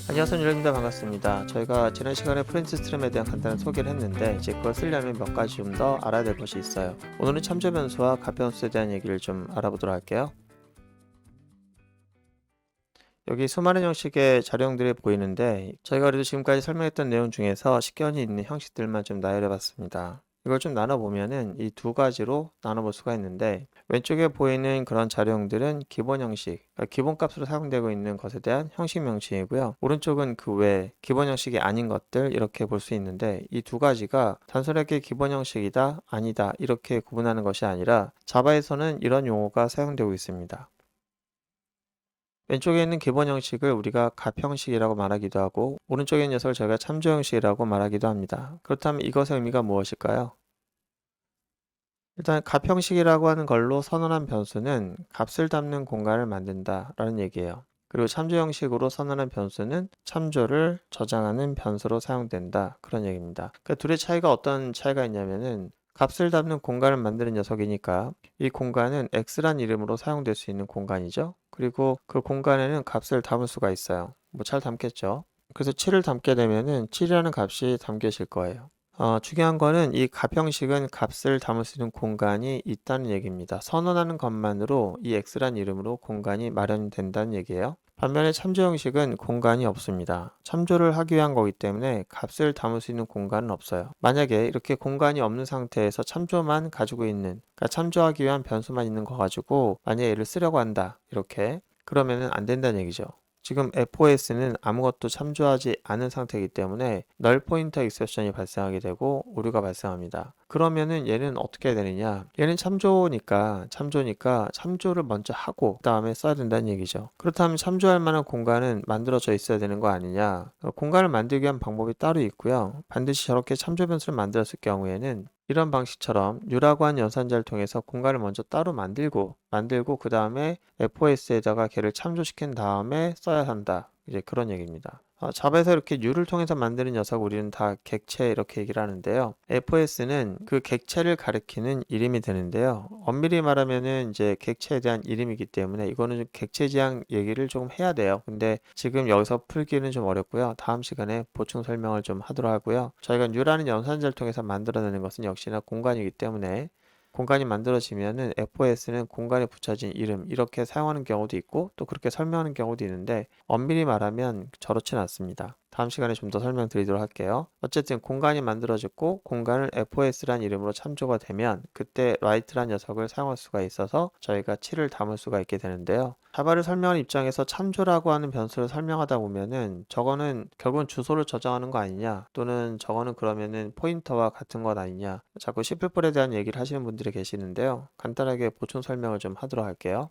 안녕하세요, 유령입니다. 반갑습니다. 저희가 지난 시간에 프렌치 스트림에 대한 간단한 소개를 했는데 이제 그걸 쓰려면 몇 가지 좀 더 알아야 될 것이 있어요. 오늘은 참조 변수와 값 변수에 대한 얘기를 좀 알아보도록 할게요. 여기 수많은 형식의 자료들이 보이는데 저희가 그래도 지금까지 설명했던 내용 중에서 식견이 있는 형식들만 좀 나열해 봤습니다. 이걸 좀 나눠보면은 이 두 가지로 나눠볼 수가 있는데 왼쪽에 보이는 그런 자료들은 기본 형식, 그러니까 기본값으로 사용되고 있는 것에 대한 형식 명칭이고요. 오른쪽은 그 외 기본 형식이 아닌 것들 이렇게 볼 수 있는데 이 두 가지가 단순하게 기본 형식이다, 아니다 이렇게 구분하는 것이 아니라 자바에서는 이런 용어가 사용되고 있습니다. 왼쪽에 있는 기본 형식을 우리가 값 형식이라고 말하기도 하고 오른쪽에 있는 녀석을 저희가 참조 형식이라고 말하기도 합니다. 그렇다면 이것의 의미가 무엇일까요? 일단 값 형식이라고 하는 걸로 선언한 변수는 값을 담는 공간을 만든다 라는 얘기예요. 그리고 참조 형식으로 선언한 변수는 참조를 저장하는 변수로 사용된다 그런 얘기입니다. 그 둘의 차이가 어떤 차이가 있냐면은 값을 담는 공간을 만드는 녀석이니까 이 공간은 x란 이름으로 사용될 수 있는 공간이죠. 그리고 그 공간에는 값을 담을 수가 있어요. 뭐 잘 담겠죠. 그래서 7을 담게 되면은 7이라는 값이 담겨질 거예요. 중요한 거는 이 값 형식은 값을 담을 수 있는 공간이 있다는 얘기입니다. 선언하는 것만으로 이 x란 이름으로 공간이 마련된다는 얘기예요. 반면에 참조 형식은 공간이 없습니다. 참조를 하기 위한 거기 때문에 값을 담을 수 있는 공간은 없어요. 만약에 이렇게 공간이 없는 상태에서 참조만 가지고 있는, 그러니까 참조하기 위한 변수만 있는 거 가지고 만약에 얘를 쓰려고 한다. 이렇게. 그러면은 안 된다는 얘기죠. 지금 FOS는 아무것도 참조하지 않은 상태이기 때문에 널 포인터 익셉션이 발생하게 되고 오류가 발생합니다. 그러면은 얘는 어떻게 해야 되느냐? 얘는 참조니까 참조를 먼저 하고 그다음에 써야 된다는 얘기죠. 그렇다면 참조할 만한 공간은 만들어져 있어야 되는 거 아니냐? 공간을 만들기 위한 방법이 따로 있고요. 반드시 저렇게 참조 변수를 만들었을 경우에는 이런 방식처럼 U라고 한 연산자를 통해서 공간을 먼저 따로 만들고 그 다음에 FOS에다가 걔를 참조시킨 다음에 써야 한다. 이제 그런 얘기입니다. 자바에서 이렇게 U를 통해서 만드는 녀석 우리는 다 객체 이렇게 얘기를 하는데요. FOS는 그 객체를 가리키는 이름이 되는데요. 엄밀히 말하면은 이제 객체에 대한 이름이기 때문에 이거는 좀 객체 지향 얘기를 조금 해야 돼요. 근데 지금 여기서 풀기는 좀 어렵고요. 다음 시간에 보충 설명을 좀 하도록 하고요. 저희가 U라는 연산자를 통해서 만들어내는 것은 역시나 공간이기 때문에 공간이 만들어지면은 FOS는 공간에 붙여진 이름 이렇게 사용하는 경우도 있고 또 그렇게 설명하는 경우도 있는데 엄밀히 말하면 저렇진 않습니다. 다음 시간에 좀 더 설명드리도록 할게요. 어쨌든 공간이 만들어졌고 공간을 FOS란 이름으로 참조가 되면 그때 write란 녀석을 사용할 수가 있어서 저희가 7을 담을 수가 있게 되는데요. 자바를 설명하는 입장에서 참조라고 하는 변수를 설명하다 보면은 저거는 결국은 주소를 저장하는 거 아니냐 또는 저거는 그러면은 포인터와 같은 것 아니냐 자꾸 C++에 대한 얘기를 하시는 분들이 계시는데요. 간단하게 보충 설명을 좀 하도록 할게요.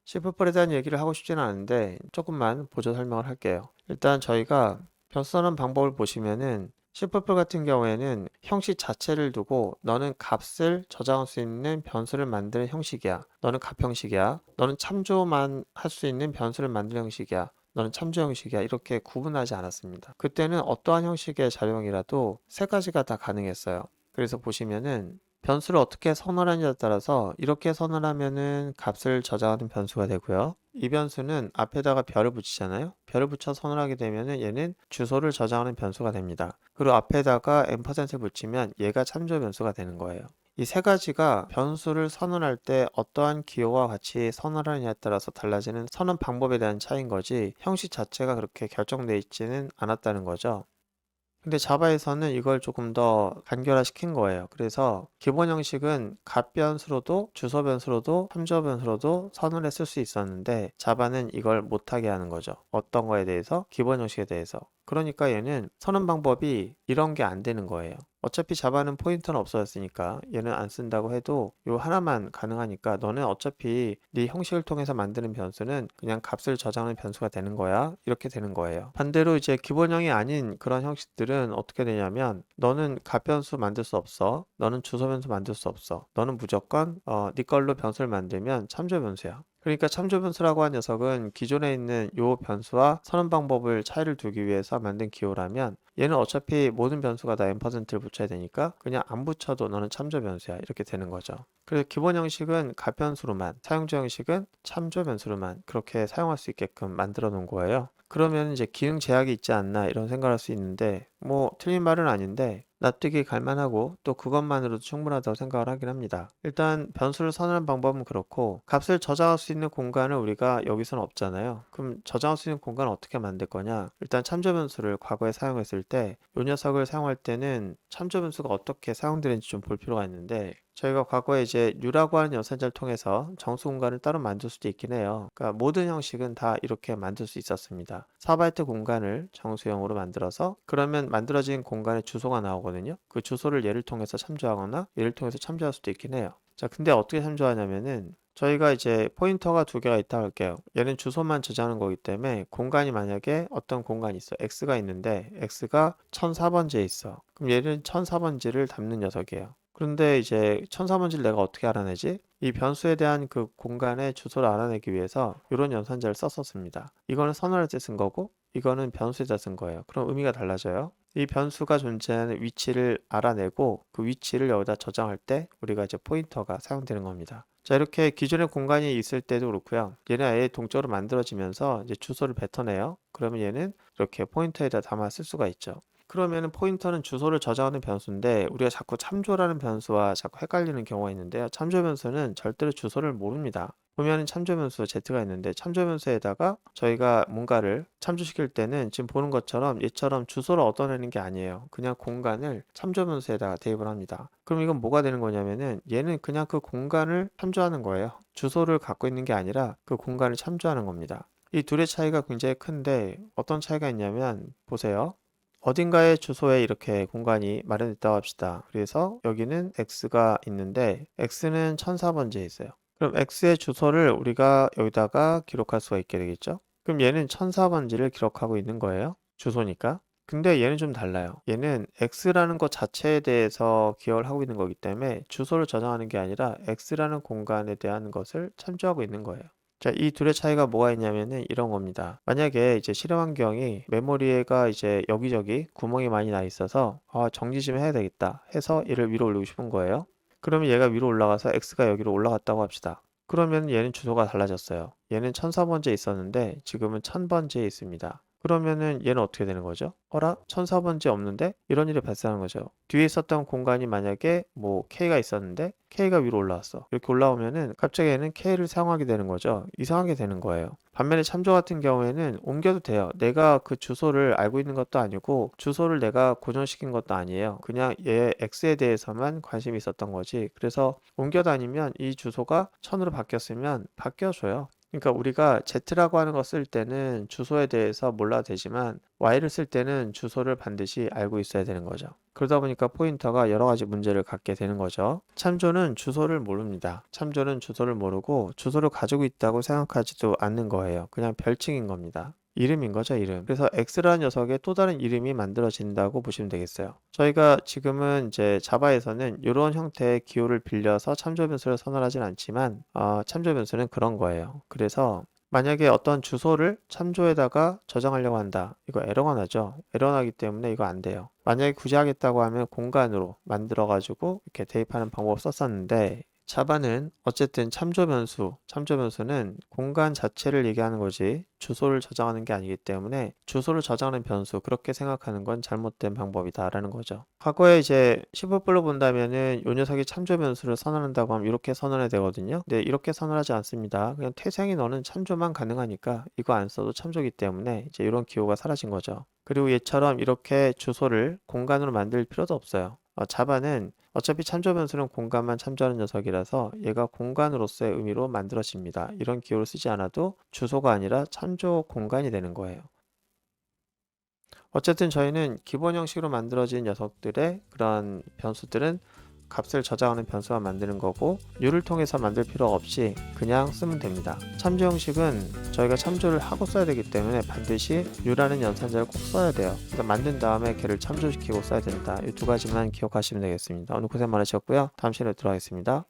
C++에 대한 얘기를 하고 싶지는 않은데 조금만 보조 설명을 할게요. 일단 저희가 변수 선언 방법을 보시면은 C++ 같은 경우에는 형식 자체를 두고 너는 값을 저장할 수 있는 변수를 만드는 형식이야. 너는 값 형식이야. 너는 참조만 할 수 있는 변수를 만드는 형식이야. 너는 참조 형식이야. 이렇게 구분하지 않았습니다. 그때는 어떠한 형식의 자료형이라도 세 가지가 다 가능했어요. 그래서 보시면은 변수를 어떻게 선언하느냐에 따라서 이렇게 선언하면은 값을 저장하는 변수가 되고요. 이 변수는 앞에다가 별을 붙이잖아요. 별을 붙여 선언하게 되면은 얘는 주소를 저장하는 변수가 됩니다. 그리고 앞에다가 앰퍼센트를 붙이면 얘가 참조 변수가 되는 거예요. 이 세 가지가 변수를 선언할 때 어떠한 기호와 같이 선언하느냐에 따라서 달라지는 선언 방법에 대한 차이인 거지 형식 자체가 그렇게 결정되어 있지는 않았다는 거죠. 근데 자바에서는 이걸 조금 더 간결화시킨 거예요. 그래서 기본 형식은 값 변수로도 주소 변수로도 참조 변수로도 선언을 쓸 수 있었는데 자바는 이걸 못하게 하는 거죠. 어떤 거에 대해서? 기본 형식에 대해서. 그러니까 얘는 선언 방법이 이런 게 안 되는 거예요. 어차피 자바는 포인터는 없어졌으니까 얘는 안 쓴다고 해도 요 하나만 가능하니까 너는 어차피 네 형식을 통해서 만드는 변수는 그냥 값을 저장하는 변수가 되는 거야. 이렇게 되는 거예요. 반대로 이제 기본형이 아닌 그런 형식들은 어떻게 되냐면 너는 값 변수 만들 수 없어. 너는 주소 변수 만들 수 없어. 너는 무조건 네 걸로 변수를 만들면 참조 변수야. 그러니까 참조 변수라고 한 녀석은 기존에 있는 요 변수와 선언 방법을 차이를 두기 위해서 만든 기호라면 얘는 어차피 모든 변수가 다 %를 붙여야 되니까 그냥 안 붙여도 너는 참조 변수야 이렇게 되는 거죠. 그래서 기본 형식은 값 변수로만 사용자 형식은 참조 변수로만 그렇게 사용할 수 있게끔 만들어 놓은 거예요. 그러면 이제 기능 제약이 있지 않나 이런 생각을 할 수 있는데 뭐 틀린 말은 아닌데 납득이 갈 만하고 또 그것만으로도 충분하다고 생각을 하긴 합니다. 일단 변수를 선언하는 방법은 그렇고 값을 저장할 수 있는 공간을 우리가 여기서는 없잖아요. 그럼 저장할 수 있는 공간을 어떻게 만들 거냐? 일단 참조 변수를 과거에 사용했을 때 이 녀석을 사용할 때는 참조 변수가 어떻게 사용되는지 좀 볼 필요가 있는데 저희가 과거에 이제 U라고 하는 연산자를 통해서 정수 공간을 따로 만들 수도 있긴 해요. 그러니까 모든 형식은 다 이렇게 만들 수 있었습니다. 4바이트 공간을 정수형으로 만들어서 그러면 만들어진 공간의 주소가 나오거든요. 그 주소를 얘를 통해서 참조하거나 얘를 통해서 참조할 수도 있긴 해요. 자, 근데 어떻게 참조하냐면은 저희가 이제 포인터가 두 개가 있다고 할게요. 얘는 주소만 저장하는 거기 때문에 공간이 만약에 어떤 공간이 있어. X가 있는데 X가 1004번지에 있어. 그럼 얘는 1004번지를 담는 녀석이에요. 그런데 이제 1004번지를 내가 어떻게 알아내지? 이 변수에 대한 그 공간의 주소를 알아내기 위해서 이런 연산자를 썼었습니다. 이거는 선언할 때 쓴 거고 이거는 변수에다 쓴 거예요. 그럼 의미가 달라져요. 이 변수가 존재하는 위치를 알아내고 그 위치를 여기다 저장할 때 우리가 이제 포인터가 사용되는 겁니다. 자, 이렇게 기존의 공간이 있을 때도 그렇고요. 얘는 아예 동적으로 만들어지면서 이제 주소를 뱉어내요. 그러면 얘는 이렇게 포인터에다 담아 쓸 수가 있죠. 그러면은 포인터는 주소를 저장하는 변수인데 우리가 자꾸 참조라는 변수와 자꾸 헷갈리는 경우가 있는데요. 참조 변수는 절대로 주소를 모릅니다. 보면은 참조 변수 Z가 있는데 참조 변수에다가 저희가 뭔가를 참조시킬 때는 지금 보는 것처럼 얘처럼 주소를 얻어내는 게 아니에요. 그냥 공간을 참조 변수에다가 대입을 합니다. 그럼 이건 뭐가 되는 거냐면은 얘는 그냥 그 공간을 참조하는 거예요. 주소를 갖고 있는 게 아니라 그 공간을 참조하는 겁니다. 이 둘의 차이가 굉장히 큰데 어떤 차이가 있냐면 보세요. 어딘가에 주소에 이렇게 공간이 마련됐다고 합시다. 그래서 여기는 X가 있는데 X는 1004번지에 있어요. 그럼 X의 주소를 우리가 여기다가 기록할 수가 있게 되겠죠? 그럼 얘는 1004번지를 기록하고 있는 거예요. 주소니까. 근데 얘는 좀 달라요. 얘는 X라는 것 자체에 대해서 기억을 하고 있는 거기 때문에 주소를 저장하는 게 아니라 X라는 공간에 대한 것을 참조하고 있는 거예요. 자, 이 둘의 차이가 뭐가 있냐면은 이런 겁니다. 만약에 이제 실험 환경이 메모리가 이제 여기저기 구멍이 많이 나 있어서 정리 좀 해야 되겠다 해서 얘를 위로 올리고 싶은 거예요. 그러면 얘가 위로 올라가서 X가 여기로 올라갔다고 합시다. 그러면 얘는 주소가 달라졌어요. 얘는 1004번지에 있었는데 지금은 1000번지에 있습니다. 그러면은 얘는 어떻게 되는 거죠? 어라? 1004번지 없는데? 이런 일이 발생하는 거죠. 뒤에 있었던 공간이 만약에 뭐 K가 있었는데 K가 위로 올라왔어. 이렇게 올라오면은 갑자기 얘는 K를 사용하게 되는 거죠. 이상하게 되는 거예요. 반면에 참조 같은 경우에는 옮겨도 돼요. 내가 그 주소를 알고 있는 것도 아니고 주소를 내가 고정시킨 것도 아니에요. 그냥 얘 X에 대해서만 관심이 있었던 거지. 그래서 옮겨 다니면 이 주소가 1000으로 바뀌었으면 바뀌어줘요. 그러니까 우리가 Z라고 하는 거 쓸 때는 주소에 대해서 몰라도 되지만 Y를 쓸 때는 주소를 반드시 알고 있어야 되는 거죠. 그러다 보니까 포인터가 여러 가지 문제를 갖게 되는 거죠. 참조는 주소를 모릅니다. 참조는 주소를 모르고 주소를 가지고 있다고 생각하지도 않는 거예요. 그냥 별칭인 겁니다. 이름인 거죠, 이름. 그래서 X라는 녀석의 또 다른 이름이 만들어진다고 보시면 되겠어요. 저희가 지금은 이제 자바에서는 이런 형태의 기호를 빌려서 참조 변수를 선언하진 않지만 참조 변수는 그런 거예요. 그래서 만약에 어떤 주소를 참조에다가 저장하려고 한다. 이거 에러가 나죠? 에러 나기 때문에 이거 안 돼요. 만약에 굳이 하겠다고 하면 공간으로 만들어 가지고 이렇게 대입하는 방법을 썼었는데 자바는 어쨌든 참조 변수는 공간 자체를 얘기하는 거지 주소를 저장하는 게 아니기 때문에 주소를 저장하는 변수 그렇게 생각하는 건 잘못된 방법이다라는 거죠. 과거에 이제 시법별로 본다면은 요 녀석이 참조 변수를 선언한다고 하면 이렇게 선언해야 되거든요. 근데 이렇게 선언하지 않습니다. 그냥 태생이 너는 참조만 가능하니까 이거 안 써도 참조기 때문에 이제 이런 기호가 사라진 거죠. 그리고 얘처럼 이렇게 주소를 공간으로 만들 필요도 없어요. 자바는 어차피 참조 변수는 공간만 참조하는 녀석이라서 얘가 공간으로서의 의미로 만들어집니다. 이런 기호를 쓰지 않아도 주소가 아니라 참조 공간이 되는 거예요. 어쨌든 저희는 기본 형식으로 만들어진 녀석들의 그런 변수들은 값을 저장하는 변수만 만드는 거고 U를 통해서 만들 필요 없이 그냥 쓰면 됩니다. 참조 형식은 저희가 참조를 하고 써야 되기 때문에 반드시 U라는 연산자를 꼭 써야 돼요. 그러니까 만든 다음에 걔를 참조시키고 써야 된다. 이 두 가지만 기억하시면 되겠습니다. 오늘 고생 많으셨고요. 다음 시간에 뵙도록 하겠습니다.